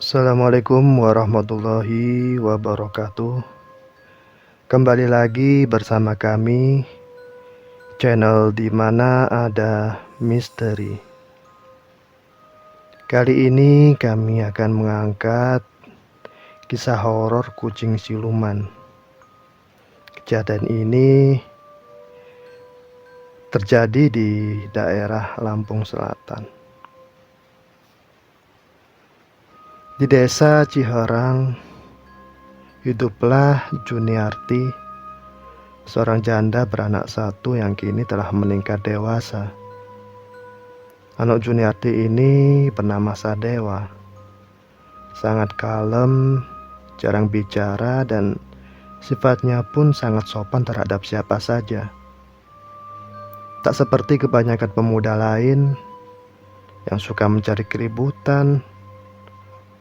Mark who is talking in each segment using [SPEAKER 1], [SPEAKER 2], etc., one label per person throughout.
[SPEAKER 1] Assalamualaikum warahmatullahi wabarakatuh. Kembali lagi bersama kami, channel di mana ada misteri. Kali ini kami akan mengangkat kisah horor kucing siluman. Kejadian ini terjadi di daerah Lampung Selatan. Di desa Ciherang, hiduplah Juniarti, seorang janda beranak satu yang kini telah meningkat dewasa. Anak Juniarti ini bernama Sadewa. Sangat kalem, jarang bicara, dan sifatnya pun sangat sopan terhadap siapa saja. Tak seperti kebanyakan pemuda lain yang suka mencari keributan,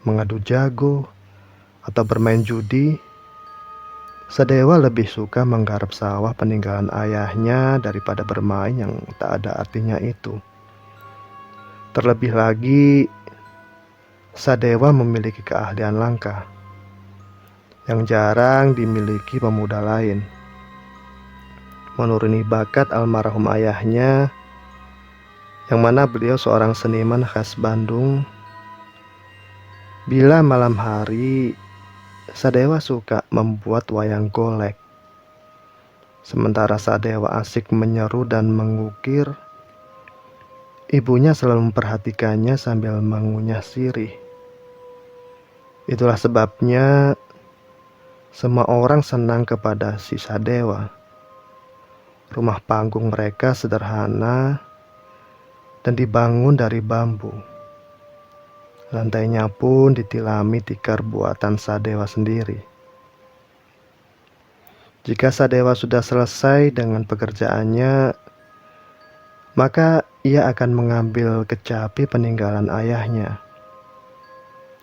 [SPEAKER 1] mengadu jago, atau bermain judi. Sadewa lebih suka menggarap sawah peninggalan ayahnya daripada bermain yang tak ada artinya itu. Terlebih lagi, Sadewa memiliki keahlian langka yang jarang dimiliki pemuda lain. Menuruni bakat almarhum ayahnya, yang mana beliau seorang seniman khas Bandung. Bila malam hari, Sadewa suka membuat wayang golek. Sementara Sadewa asik menyeru dan mengukir, ibunya selalu memperhatikannya sambil mengunyah sirih. Itulah sebabnya semua orang senang kepada si Sadewa. Rumah panggung mereka sederhana dan dibangun dari bambu. Lantainya pun ditilami tikar buatan Sadewa sendiri. Jika Sadewa sudah selesai dengan pekerjaannya, maka ia akan mengambil kecapi peninggalan ayahnya.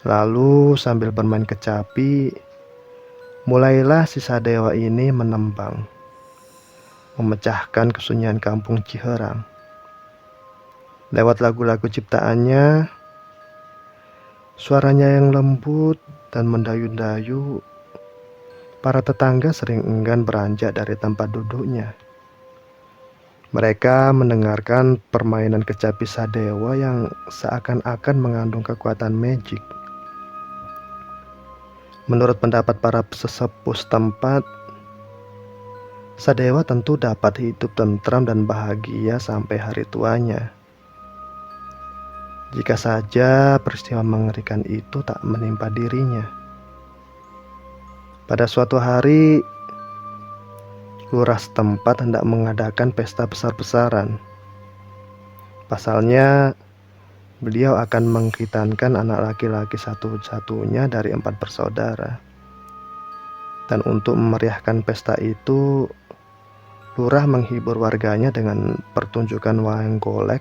[SPEAKER 1] Lalu sambil bermain kecapi, mulailah si Sadewa ini menembang, memecahkan kesunyian kampung Ciherang. Lewat lagu-lagu ciptaannya, suaranya yang lembut dan mendayu-dayu, para tetangga sering enggan beranjak dari tempat duduknya. Mereka mendengarkan permainan kecapi Sadewa yang seakan-akan mengandung kekuatan magic. Menurut pendapat para sesepuh setempat, Sadewa tentu dapat hidup tentram dan bahagia sampai hari tuanya. Jika saja peristiwa mengerikan itu tak menimpa dirinya. Pada suatu hari, lurah setempat hendak mengadakan pesta besar-besaran. Pasalnya, beliau akan mengkhitankan anak laki-laki satu-satunya dari 4 bersaudara. Dan untuk memeriahkan pesta itu, lurah menghibur warganya dengan pertunjukan wayang golek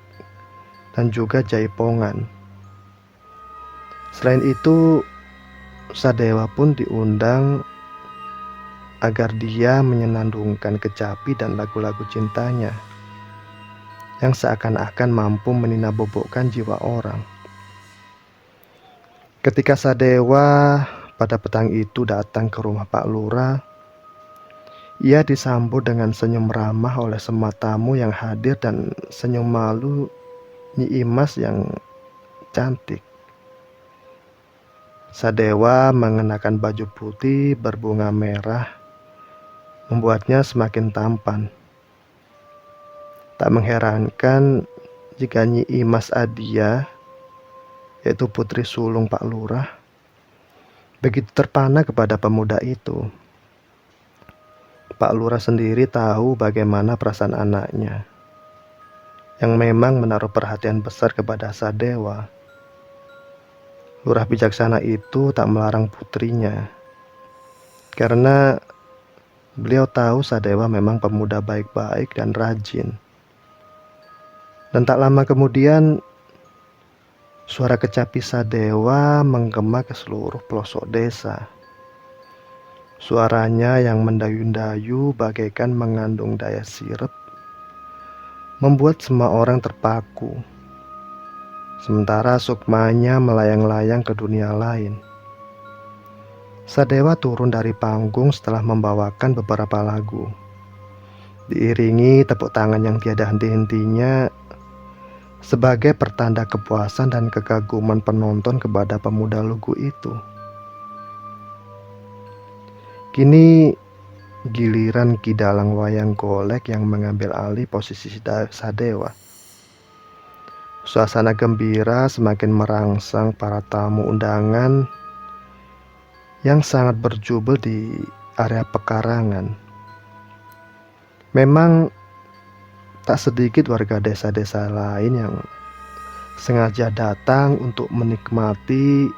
[SPEAKER 1] dan juga jaipongan. Selain itu, Sadewa pun diundang agar dia menyenandungkan kecapi dan lagu-lagu cintanya yang seakan-akan mampu meninabobokan jiwa orang. Ketika Sadewa pada petang itu datang ke rumah Pak Lurah, ia disambut dengan senyum ramah oleh semua tamu yang hadir dan senyum malu Nyi Imas yang cantik. Sadewa mengenakan baju putih berbunga merah, membuatnya semakin tampan. Tak mengherankan jika Nyi Imas Adia, yaitu putri sulung Pak Lurah, begitu terpana kepada pemuda itu. Pak Lurah sendiri tahu bagaimana perasaan anaknya, yang memang menaruh perhatian besar kepada Sadewa. Lurah bijaksana itu tak melarang putrinya, karena beliau tahu Sadewa memang pemuda baik-baik dan rajin. Dan tak lama kemudian, suara kecapi Sadewa menggema ke seluruh pelosok desa. Suaranya yang mendayu-dayu bagaikan mengandung daya sirep, membuat semua orang terpaku. sementara sukmanya melayang-layang ke dunia lain. Sadewa turun dari panggung setelah membawakan beberapa lagu, diiringi tepuk tangan yang tiada henti-hentinya sebagai pertanda kepuasan dan kekaguman penonton kepada pemuda lugu itu. Kini giliran Ki Dalang Wayang Golek yang mengambil alih posisi Sadewa. Suasana gembira semakin merangsang para tamu undangan yang sangat berjubel di area pekarangan. Memang tak sedikit warga desa-desa lain yang sengaja datang untuk menikmati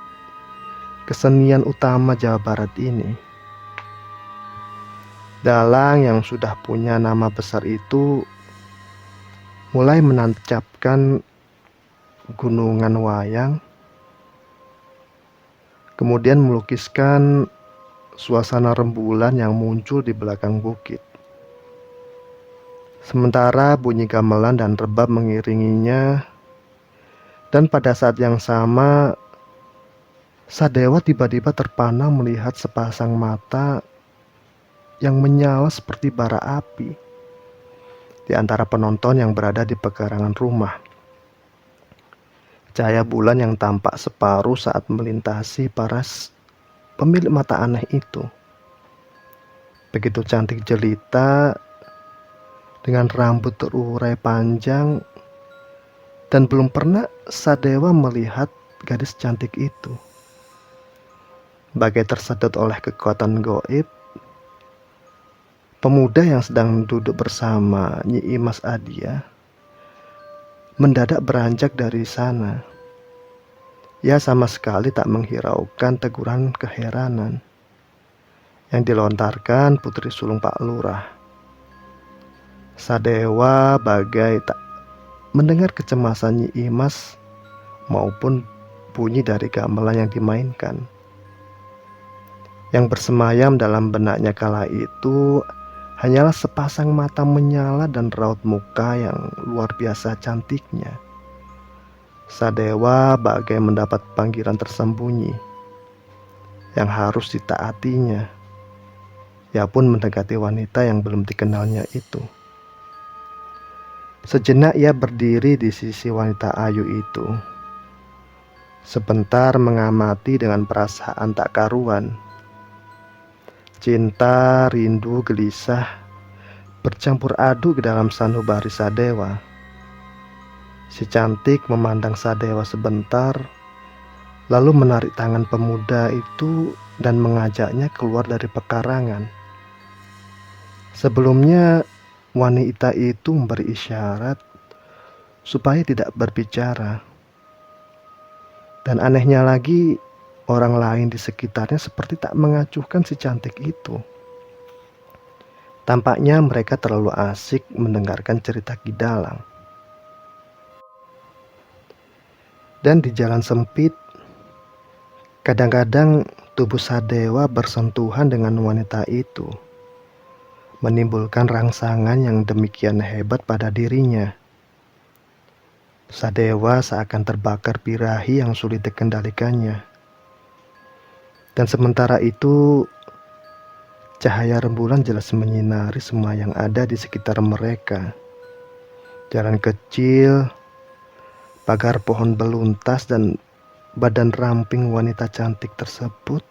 [SPEAKER 1] kesenian utama Jawa Barat ini. Dalang yang sudah punya nama besar itu mulai menancapkan gunungan wayang, kemudian melukiskan suasana rembulan yang muncul di belakang bukit. Sementara bunyi gamelan dan rebab mengiringinya, dan pada saat yang sama Sadewa tiba-tiba terpana melihat sepasang mata yang menyala seperti bara api di antara penonton yang berada di pekarangan rumah. Cahaya bulan yang tampak separuh saat melintasi para pemilik mata aneh itu. Begitu cantik jelita, dengan rambut terurai panjang, dan belum pernah Sadewa melihat gadis cantik itu. Bagai tersedot oleh kekuatan gaib, pemuda yang sedang duduk bersama Nyi Imas Adia mendadak beranjak dari sana. Ia sama sekali tak menghiraukan teguran keheranan yang dilontarkan putri sulung Pak Lurah. Sadewa bagai tak mendengar kecemasan Nyi Imas maupun bunyi dari gamelan yang dimainkan. Yang bersemayam dalam benaknya kala itu hanyalah sepasang mata menyala dan raut muka yang luar biasa cantiknya. Sadewa bagai mendapat panggilan tersembunyi yang harus ditaatinya. Ia pun mendekati wanita yang belum dikenalnya itu. Sejenak ia berdiri di sisi wanita ayu itu. Sebentar mengamati dengan perasaan tak karuan. Cinta, rindu, gelisah bercampur aduk ke dalam sanubari Sadewa. Si cantik memandang Sadewa sebentar, lalu menarik tangan pemuda itu dan mengajaknya keluar dari pekarangan. Sebelumnya wanita itu memberi isyarat supaya tidak berbicara. Dan anehnya lagi, orang lain di sekitarnya seperti tak mengacuhkan si cantik itu. Tampaknya mereka terlalu asik mendengarkan cerita Ki Dalang. Dan di jalan sempit, kadang-kadang tubuh Sadewa bersentuhan dengan wanita itu, menimbulkan rangsangan yang demikian hebat pada dirinya. Sadewa seakan terbakar birahi yang sulit dikendalikannya. Dan sementara itu, cahaya rembulan jelas menyinari semua yang ada di sekitar mereka. Jalan kecil, pagar pohon beluntas, dan badan ramping wanita cantik tersebut.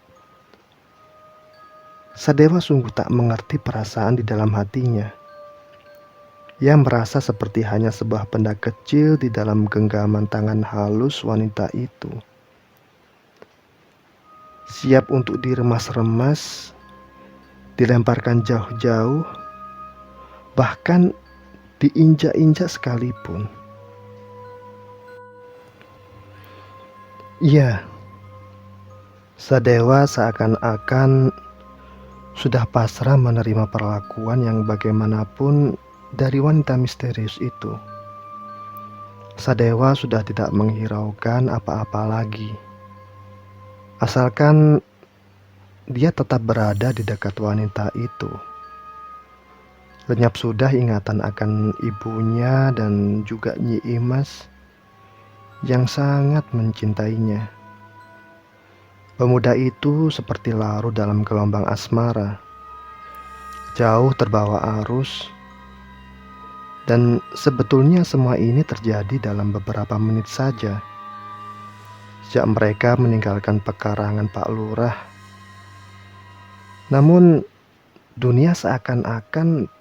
[SPEAKER 1] Sadewa sungguh tak mengerti perasaan di dalam hatinya. Ia merasa seperti hanya sebuah benda kecil di dalam genggaman tangan halus wanita itu. Siap untuk diremas-remas, dilemparkan jauh-jauh, bahkan diinjak-injak sekalipun. Iya, Sadewa seakan-akan sudah pasrah menerima perlakuan yang bagaimanapun dari wanita misterius itu. Sadewa sudah tidak menghiraukan apa-apa lagi, asalkan dia tetap berada di dekat wanita itu. Lenyap sudah ingatan akan ibunya dan juga Nyi Imas yang sangat mencintainya. Pemuda itu seperti larut dalam gelombang asmara, jauh terbawa arus, dan sebetulnya semua ini terjadi dalam beberapa menit saja. Sejak mereka meninggalkan pekarangan Pak Lurah. Namun dunia seakan-akan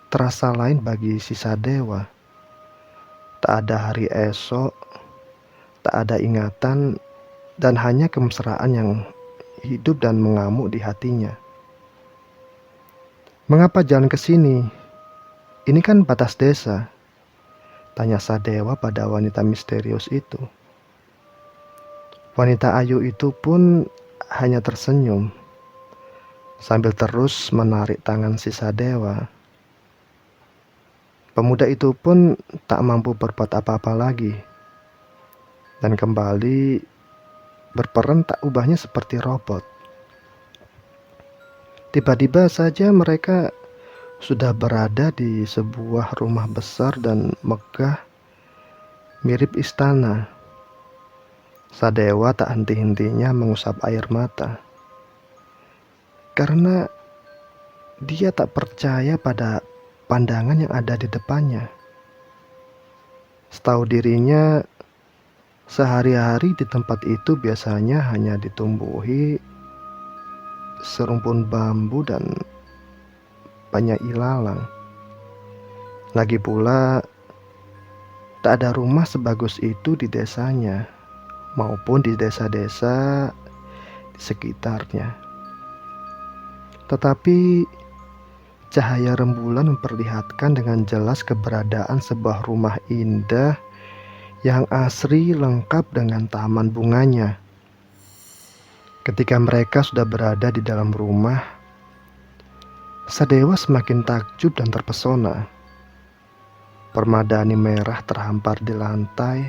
[SPEAKER 1] terasa lain bagi si Sadewa. Tak ada hari esok, tak ada ingatan, dan hanya kemesraan yang hidup dan mengamuk di hatinya. "Mengapa jalan ke sini? Ini kan batas desa," tanya Sadewa pada wanita misterius itu. Wanita ayu itu pun hanya tersenyum sambil terus menarik tangan si Sadewa. Pemuda itu pun tak mampu berbuat apa-apa lagi, dan kembali berperan tak ubahnya seperti robot. Tiba-tiba saja mereka sudah berada di sebuah rumah besar dan megah mirip istana. Sadewa tak henti-hentinya mengusap air mata, karena dia tak percaya pada pandangan yang ada di depannya. Setahu dirinya, sehari-hari di tempat itu biasanya hanya ditumbuhi serumpun bambu dan banyak ilalang. Lagi pula, tak ada rumah sebagus itu di desanya maupun di desa-desa di sekitarnya. Tetapi cahaya rembulan memperlihatkan dengan jelas keberadaan sebuah rumah indah yang asri lengkap dengan taman bunganya. Ketika mereka sudah berada di dalam rumah, Sadewa semakin takjub dan terpesona. Permadani merah terhampar di lantai,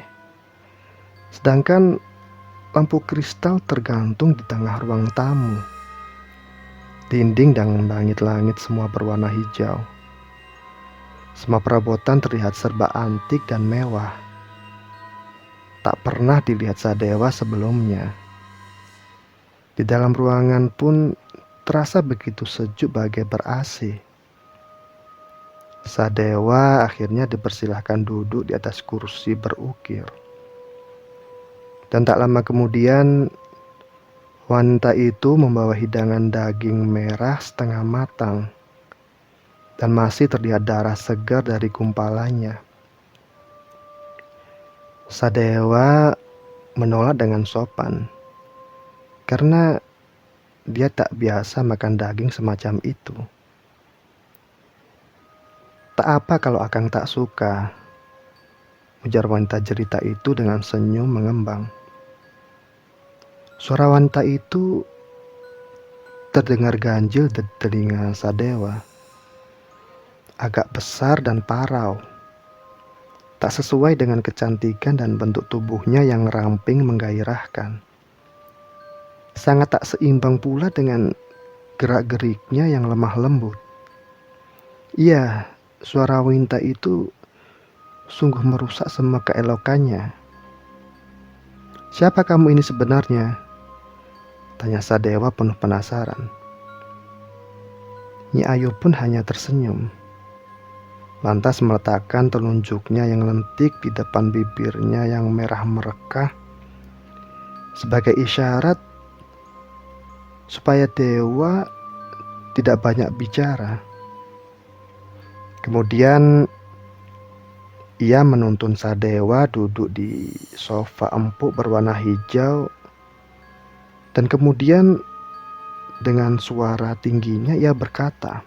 [SPEAKER 1] sedangkan lampu kristal tergantung di tengah ruang tamu. Dinding dan langit-langit semua berwarna hijau. Semua perabotan terlihat serba antik dan mewah. Tak pernah dilihat Sadewa sebelumnya. Di dalam ruangan pun terasa begitu sejuk bagai ber-AC. Sadewa akhirnya dipersilahkan duduk di atas kursi berukir. Dan tak lama kemudian, wanita itu membawa hidangan daging merah setengah matang, dan masih terlihat darah segar dari gumpalannya. Sadewa menolak dengan sopan, karena dia tak biasa makan daging semacam itu. "Tak apa kalau Akang tak suka," ujar wanita jelita itu dengan senyum mengembang. Suara wanita itu terdengar ganjil di telinga Sadewa. Agak besar dan parau. Tak sesuai dengan kecantikan dan bentuk tubuhnya yang ramping menggairahkan. Sangat tak seimbang pula dengan gerak-geriknya yang lemah lembut. Iya, suara wanita itu sungguh merusak semua keelokannya. "Siapa kamu ini sebenarnya?" tanya Sadewa penuh penasaran. Nyi Ayu pun hanya tersenyum, lantas meletakkan telunjuknya yang lentik di depan bibirnya yang merah merekah sebagai isyarat supaya Dewa tidak banyak bicara. Kemudian ia menuntun Sadewa duduk di sofa empuk berwarna hijau, dan kemudian dengan suara tingginya ia berkata,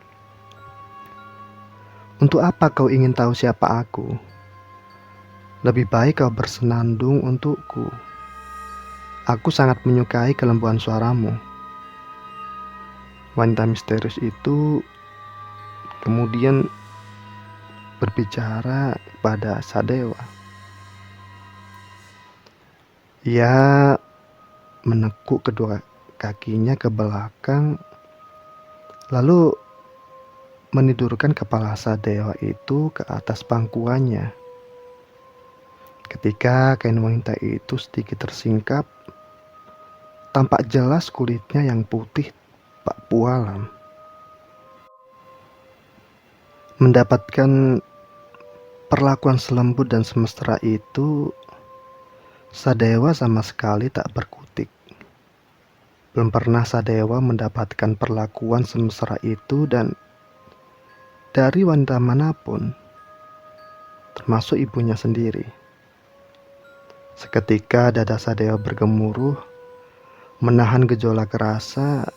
[SPEAKER 1] "Untuk apa kau ingin tahu siapa aku? Lebih baik kau bersenandung untukku. Aku sangat menyukai kelembuan suaramu." Wanita misterius itu kemudian berbicara pada Sadewa. Ia menekuk kedua kakinya ke belakang, lalu menidurkan kepala Sadewa itu ke atas pangkuannya. Ketika kain wanita itu sedikit tersingkap, tampak jelas kulitnya yang putih tak pualam. Mendapatkan perlakuan selembut dan semesra itu, Sadewa sama sekali tak berkutik. Belum pernah Sadewa mendapatkan perlakuan semesra itu dan dari wanita manapun, termasuk ibunya sendiri. Seketika dada Sadewa bergemuruh, menahan gejolak rasa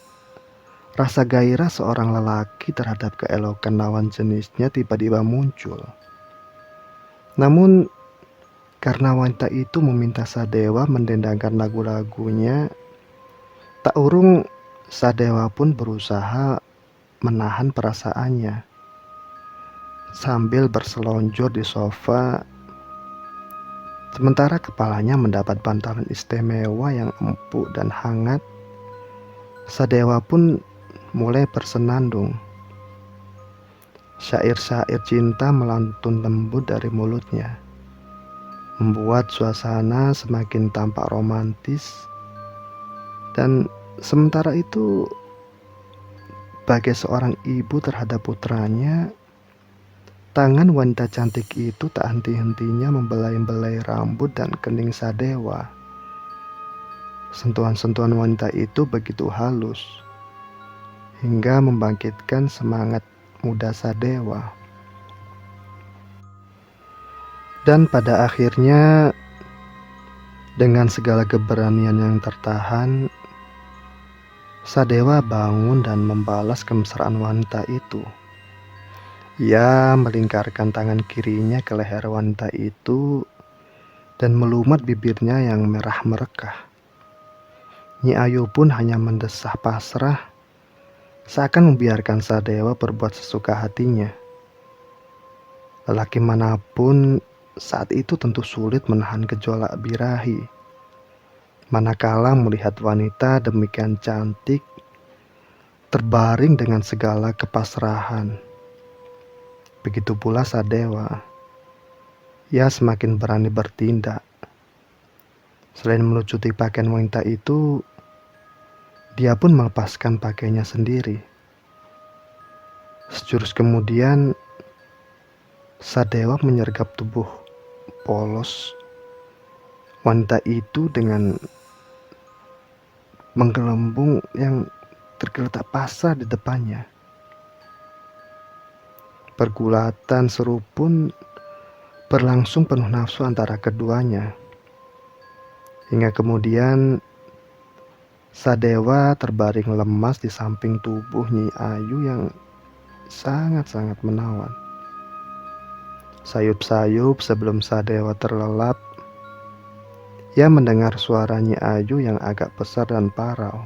[SPEAKER 1] gairah seorang lelaki terhadap keelokan lawan jenisnya tiba-tiba muncul. Namun, karena wanita itu meminta Sadewa mendendangkan lagu-lagunya, tak urung Sadewa pun berusaha menahan perasaannya. Sambil berselonjor di sofa, sementara kepalanya mendapat bantalan istimewa yang empuk dan hangat, Sadewa pun mulai bersenandung. Syair-syair cinta melantun lembut dari mulutnya, membuat suasana semakin tampak romantis. Dan sementara itu, sebagai seorang ibu terhadap putranya, tangan wanita cantik itu tak henti-hentinya membelai-belai rambut dan kening Sadewa. Sentuhan-sentuhan wanita itu begitu halus, hingga membangkitkan semangat muda Sadewa. Dan pada akhirnya, dengan segala keberanian yang tertahan, Sadewa bangun dan membalas kemesraan wanita itu. Ia melingkarkan tangan kirinya ke leher wanita itu dan melumat bibirnya yang merah merekah. Nyi Ayu pun hanya mendesah pasrah, seakan membiarkan Sadewa berbuat sesuka hatinya. Lelaki manapun saat itu tentu sulit menahan gejolak birahi, manakala melihat wanita demikian cantik terbaring dengan segala kepasrahan. Begitu pula Sadewa. Ia semakin berani bertindak. Selain melucuti pakaian wanita itu, dia pun melepaskan pakaiannya sendiri. Sejurus kemudian, Sadewa menyergap tubuh polos wanita itu dengan menggelembung yang tergeletak pasrah di depannya. Pergulatan seru pun berlangsung penuh nafsu antara keduanya. Hingga kemudian Sadewa terbaring lemas di samping tubuh Nyi Ayu yang sangat-sangat menawan. Sayup-sayup sebelum Sadewa terlelap, ia mendengar suara Nyi Ayu yang agak besar dan parau.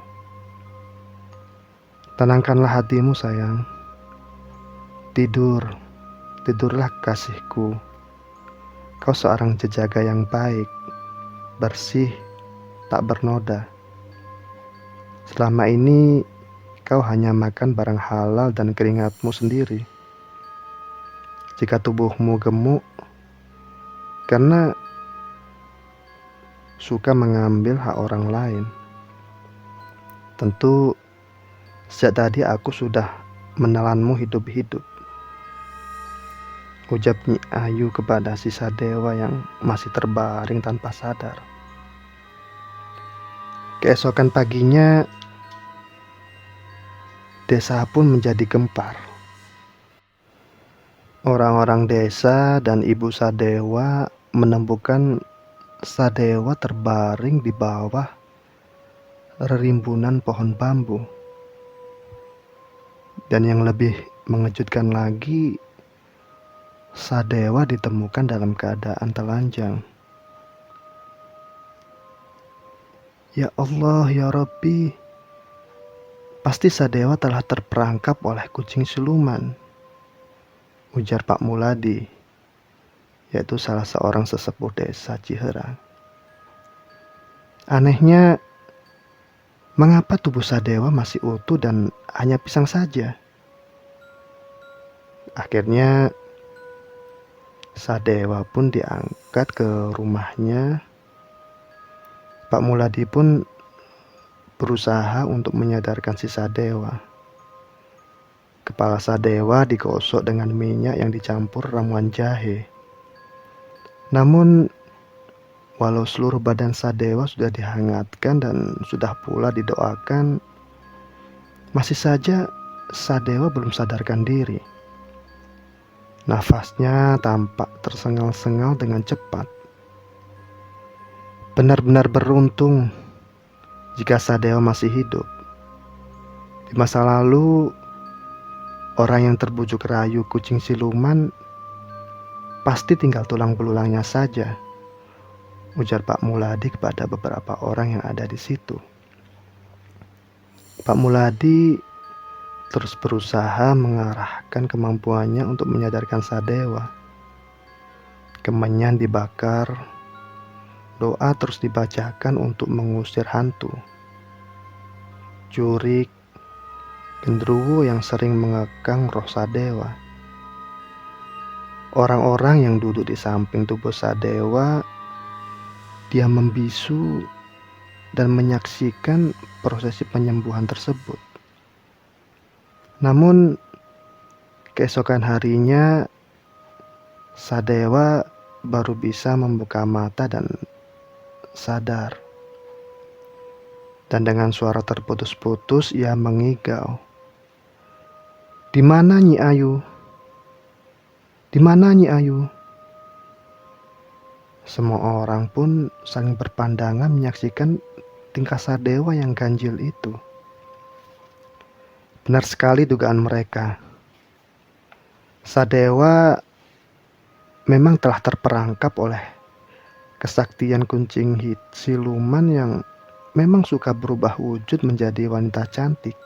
[SPEAKER 1] "Tenangkanlah hatimu sayang. Tidurlah kasihku. Kau seorang jejaga yang baik, bersih, tak bernoda. Selama ini kau hanya makan barang halal dan keringatmu sendiri. Jika tubuhmu gemuk karena suka mengambil hak orang lain, tentu sejak tadi aku sudah menelanmu hidup-hidup," ucap Nyi Ayu kepada si Sadewa yang masih terbaring tanpa sadar. Keesokan paginya, desa pun menjadi gempar. Orang-orang desa dan ibu Sadewa menemukan Sadewa terbaring di bawah rerimbunan pohon bambu. Dan yang lebih mengejutkan lagi, Sadewa ditemukan dalam keadaan telanjang. "Ya Allah, ya Rabbi, pasti Sadewa telah terperangkap oleh kucing siluman," ujar Pak Muladi, yaitu salah seorang sesepuh desa Ciherang. Anehnya, mengapa tubuh Sadewa masih utuh dan hanya pisang saja? Akhirnya, Sadewa pun diangkat ke rumahnya. Pak Muladi pun berusaha untuk menyadarkan si Sadewa. Kepala Sadewa digosok dengan minyak yang dicampur ramuan jahe. Namun, walau seluruh badan Sadewa sudah dihangatkan dan sudah pula didoakan, masih saja Sadewa belum sadarkan diri. Nafasnya tampak tersengal-sengal dengan cepat. Benar-benar beruntung jika Sadewa masih hidup. Di masa lalu, orang yang terbujuk rayu kucing siluman pasti tinggal tulang belulangnya saja, ujar Pak Muladi kepada beberapa orang yang ada di situ. Pak Muladi terus berusaha mengarahkan kemampuannya untuk menyadarkan Sadewa. Kemenyan dibakar, doa terus dibacakan untuk mengusir hantu. Jurik, genderuwo yang sering mengekang roh Sadewa. Orang-orang yang duduk di samping tubuh Sadewa dia membisu dan menyaksikan prosesi penyembuhan tersebut. Namun, keesokan harinya, Sadewa baru bisa membuka mata dan sadar. Dan dengan suara terputus-putus, ia mengigau. "Di mana Nyi Ayu? Di mana Nyi Ayu?" Semua orang pun saling berpandangan menyaksikan tingkah Sadewa yang ganjil itu. Benar sekali dugaan mereka. Sadewa memang telah terperangkap oleh kesaktian kucing siluman yang memang suka berubah wujud menjadi wanita cantik.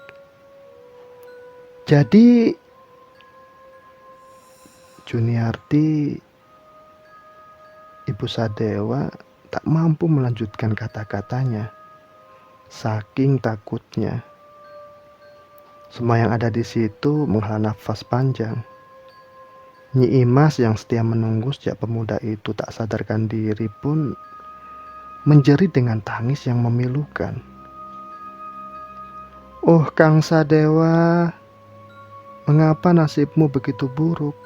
[SPEAKER 1] Jadi, Juniarti, Ibu Sadewa, tak mampu melanjutkan kata-katanya, saking takutnya. Semua yang ada di situ menghela nafas panjang. Nyi Imas yang setia menunggu sejak pemuda itu tak sadarkan diri pun menjerit dengan tangis yang memilukan. "Oh Kang Sadewa, mengapa nasibmu begitu buruk?"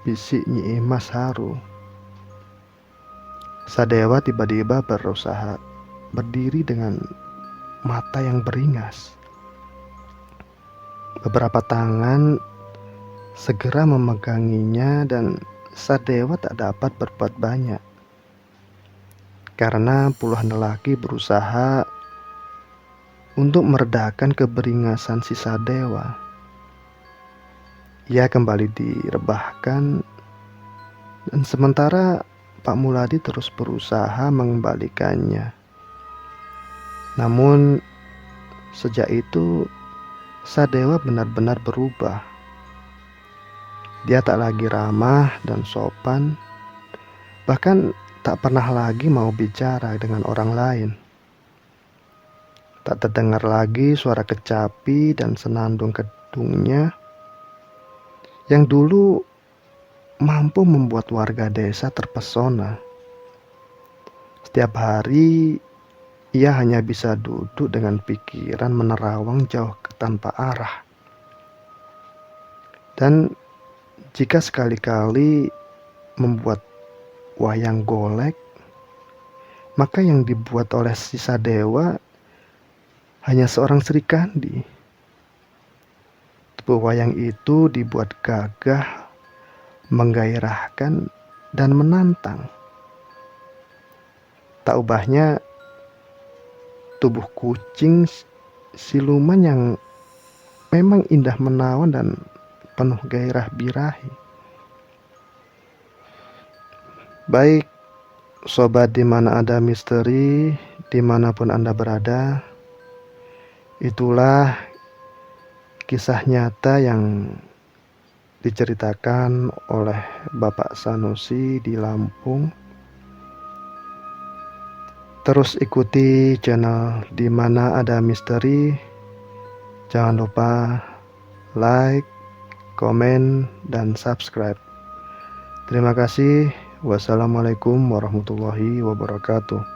[SPEAKER 1] bisik Nyi Imas haru. Sadewa tiba-tiba berusaha berdiri dengan mata yang beringas. Beberapa tangan segera memeganginya dan Sadewa tak dapat berbuat banyak. Karena puluhan lelaki berusaha untuk meredakan keberingasan si Sadewa. Ia kembali direbahkan dan sementara Pak Muladi terus berusaha mengembalikannya. Namun sejak itu Sadewa benar-benar berubah. Dia tak lagi ramah dan sopan, bahkan tak pernah lagi mau bicara dengan orang lain. Tak terdengar lagi suara kecapi dan senandung kedungnya yang dulu mampu membuat warga desa terpesona. Setiap hari ia hanya bisa duduk dengan pikiran menerawang jauh tanpa arah. Dan jika sekali-kali membuat wayang golek, maka yang dibuat oleh si Sadewa hanya seorang Srikandi. Tubuh wayang itu dibuat gagah, menggairahkan, dan menantang. Tak ubahnya tubuh kucing siluman yang memang indah menawan dan penuh gairah birahi. Baik, sobat dimana ada misteri, dimanapun Anda berada, itulah kisah nyata yang diceritakan oleh Bapak Sanusi di Lampung. Terus ikuti channel dimana ada misteri. Jangan lupa like, komen, dan subscribe. Terima kasih. Wassalamualaikum warahmatullahi wabarakatuh.